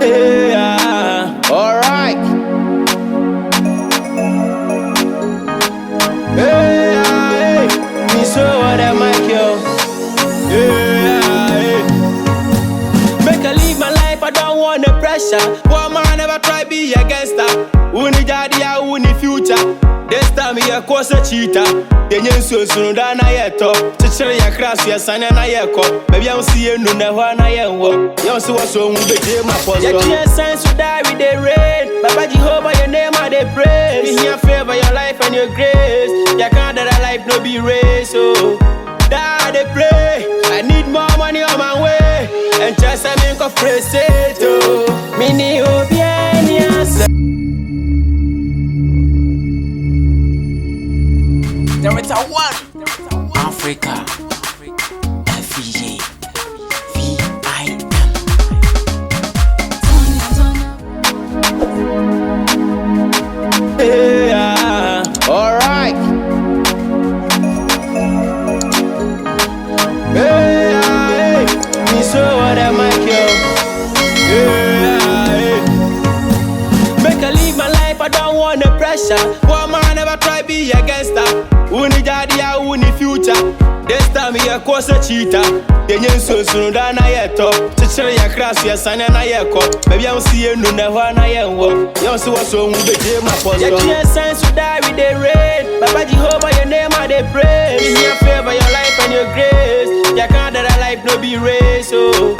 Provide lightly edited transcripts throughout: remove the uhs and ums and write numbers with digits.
Yeah, alright. Hey, me so what am I kill? Yeah, make I live my life, I don't want the pressure. One man never try be a gangster. Uni jadi uni future. This time he a course a cheater. The young so dana yeto. Teacher ya crass ya sana na yeko. Maybe I'm seeing no na wana yenwo. You see what's wrong with the my post. Your sense to die with the rain. Baba Jehovah your name I dey praise. In your favor your life and your grace. You can't that a life no be race. So die they pray. I need more money on my way. And just I make a phrase it. Mini obianias. There is a one Africa FEJ VIM. Yeah, alright. Hey, me so what am I kill? Yeah, make I live my life, I don't want the pressure. One man never try be a gangster. Uni jadi uni future. This time he a course a cheater. The young so dana yeto. Teacher ya crass ya sana na yeko. Maybe I'm seeing no na wana yenwo. You see what's wrong with the my post. Your sense to die with the rain. Baba Jehovah your name I dey praise. In your favor your life and your grace. You can't that a life no be race. So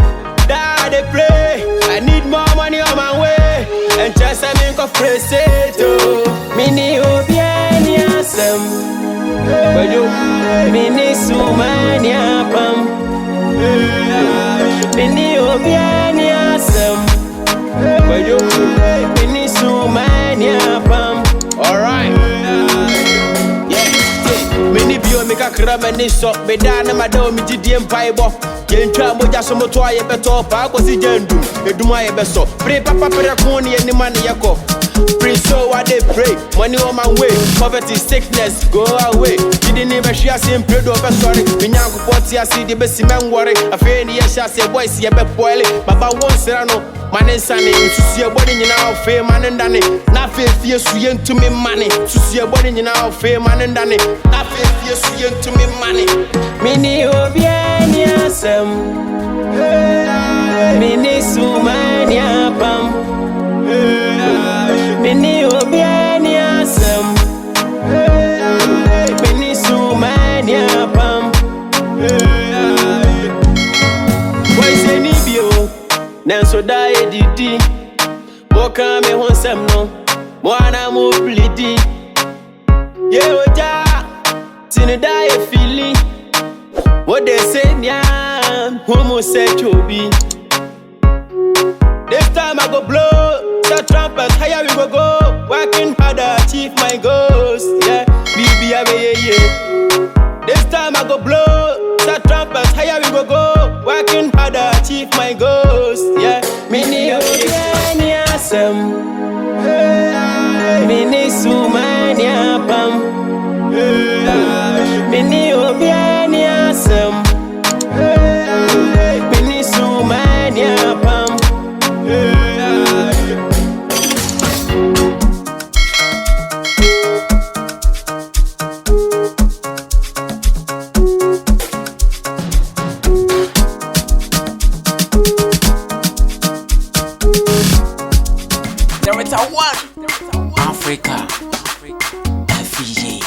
die they pray. I need more money on my way. And just I make a phrase it. Mini obianiasem. Mini sumania pam. Mini obianiasem. Mini sumania pam. Alright. Yeah. Mini bio mika krama ni so. Me dana madao mi jidi empaibo. Yentra moja somo toa ye beto. Pa kwa si jendu. Eduma ye beso. Pre papa pre kuni ye ni mani yako. Pray so I dey pray, money on my way, poverty, sickness, go away. Didn't even share same pray do be sorry. Minyanko poti asi the best men worry. Afei ni yesha say boys ye be boil. Baba won serano, man sane, to see a body nyina afei man ndane. Na afei fie su ye ntumi money. To see a body nyina afei man ndane. Na afei fie su ye ntumi money. Mini obiani asem. Mini sumania pam. Mini obianiasem. Mini sumania pam. Why say ni bio? Nanso die didi. Boka me honsem no. Mwana mo blidi. Ye oja. Tini die fili. What they say nyam. Homosexual be. This time I go blow. The trumpet, higher we go. Working harder, achieve my goals. Yeah, baby, yeah. This time I go blow. The trumpet, higher we go. Working harder, achieve my goals. Yeah, mini obianiasem. Mini sumania pam. Mini obianiasem. Mini sumania pam. There is a one Africa FEJ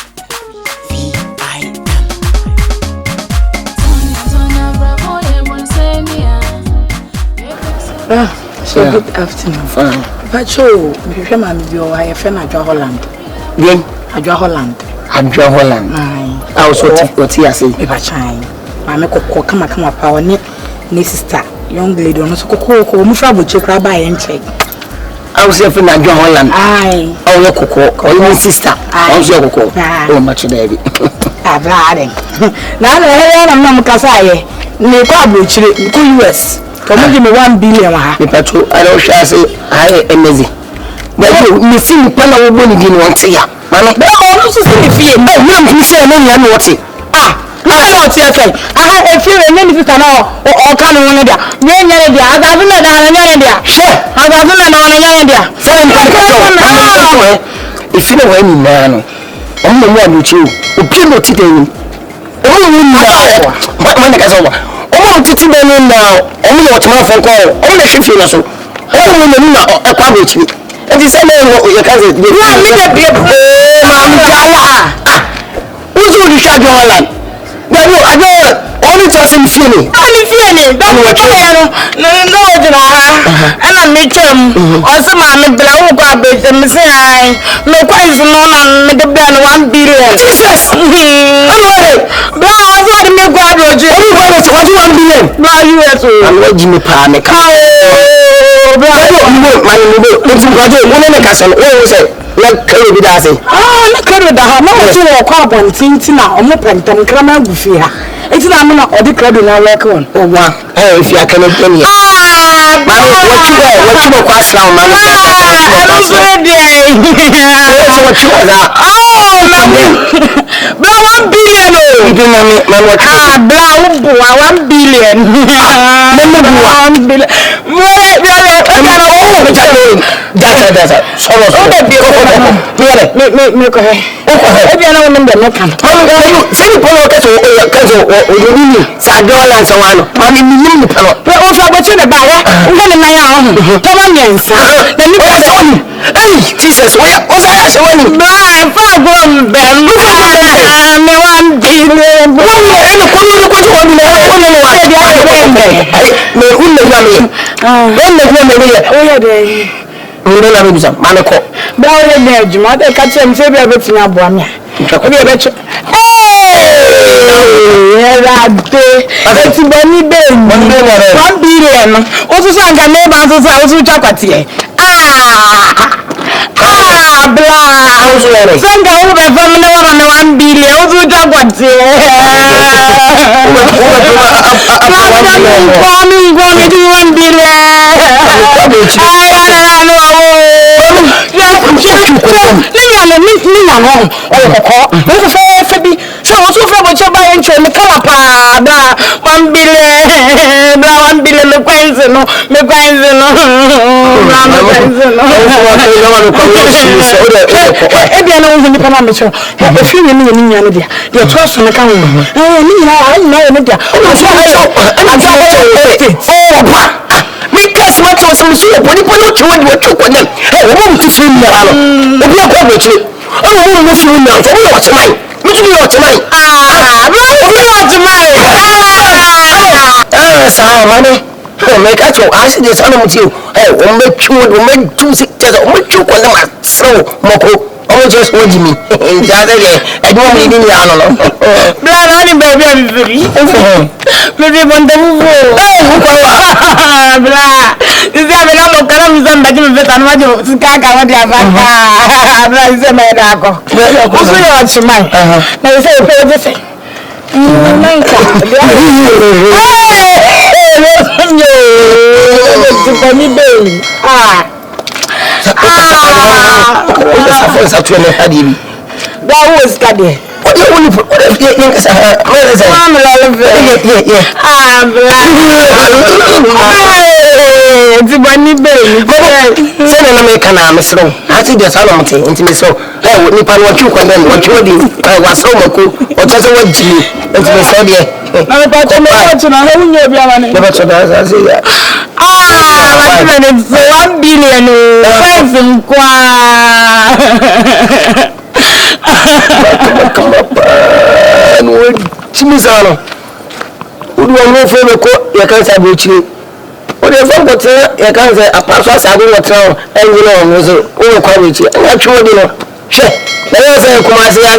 VIM. So good afternoon. Fine. Pacho, before my video, I have Adjoa Holland. Bien. Adjoa Holland. Adjoa Holland. Aye. I was what you say. Me pachai. Mama koko kama power ni sister young lady no so koko mu fra boche kra ba yen check. I was here for Adjoa Holland. Aye. Oh your koko. Oh your sister. I was your koko. Oh much baby. Ah brother. Na na mkasa ye. Ni kwa bochire ku US. Come give me 1 billion ha. Me patrol I don't share say I amazing. But me see me pala wo boni gini won ya. Mama. Be o no so see me fie. Oh, me say no nya no what. Ah, no tie aha e feel any sister no o kan no dia we nyere dia azazu na da nyere dia she azazu na no nyere dia so in ka if you know when you know I'm the one with you obi no ti dey o mu now man ka so o mu ti ti dey now o mu what man phone call o mu na hwe fi na so o mu na na e kwa go chi e di say no you can say na me dey be ma mi ala uzu di sha Holland na no Adjoa only just in feeling that what you no jina ha ana me twam o se ma me bla wo kwa be me say ai me kwa isu no na me de bla no 1 billion Jesus alright bla o so de me kwa broje what you 1 billion bla US o and what Jimmy pa me ka bla yo man mo o ti kwa je mo ne ka so o say na kare bi da say na kare da ha na o ti wo kwa bontinti na o mo pentam krama gufi ha eti na mo na o di credit na work on o wa if you can get me what you kwa slam man what you that bla 1 billion you do man what bla 1 billion me 1 billion that's so me ko he e bi na wo nde no kan say you follow ka so o you sa $1 so one man me ni palo o so agbochi ne ba wa wo ne na ya ho to ma nyensa na ni ka so ni hey Jesus we o sa ya se woni bla fa go mbe me 1 billion wo ni e ko ni ko so woni na wo ni wa e bi a me unne ya me o ya de Mune na me bisa maneko ba o le ne adwuma de ka chem se bia betin aboa me o bia be eti boni be 1 billion o so so anga me ba so so twa kwate bla sanga u be fam na wara na 1 billion o so twa kwate Kwami di 1 billion Because what was so body to what you want. Hey, we want to feel now. We are going to. Oh, we want to feel now. So we watch mine. We do watch mine. We watch mine. So money. Oh, make a show. I see this animal to you. Hey, we make two sick tests. We make two on them. So, Moko. Oh, just watch me. I don't need any animal. Blood honey, baby. Maybe one day we go. Blah. This is a little column. Somebody will bet on what you can't go. Blah, is a man. Also, you watch mine. Now you say, pay the same. That was study. What do you want to put? It's bunny baby. Send an American army slow. I see the salon into me so. Hey, what you condemn? What you did? I was so cool. What does it want to you? It's me so dear. I'm about to never to that. I see that. It's 1 billion. Come up and Chimisano. Who do I know for the court? You can't say which you. What if I got you can't say a pastor? I don't know. And you know, was all quality. And I told you, let us say, come and say, I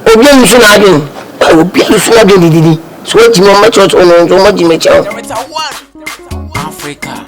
will be soon. I will be soon. So, what you know, much on so much in my child. Africa.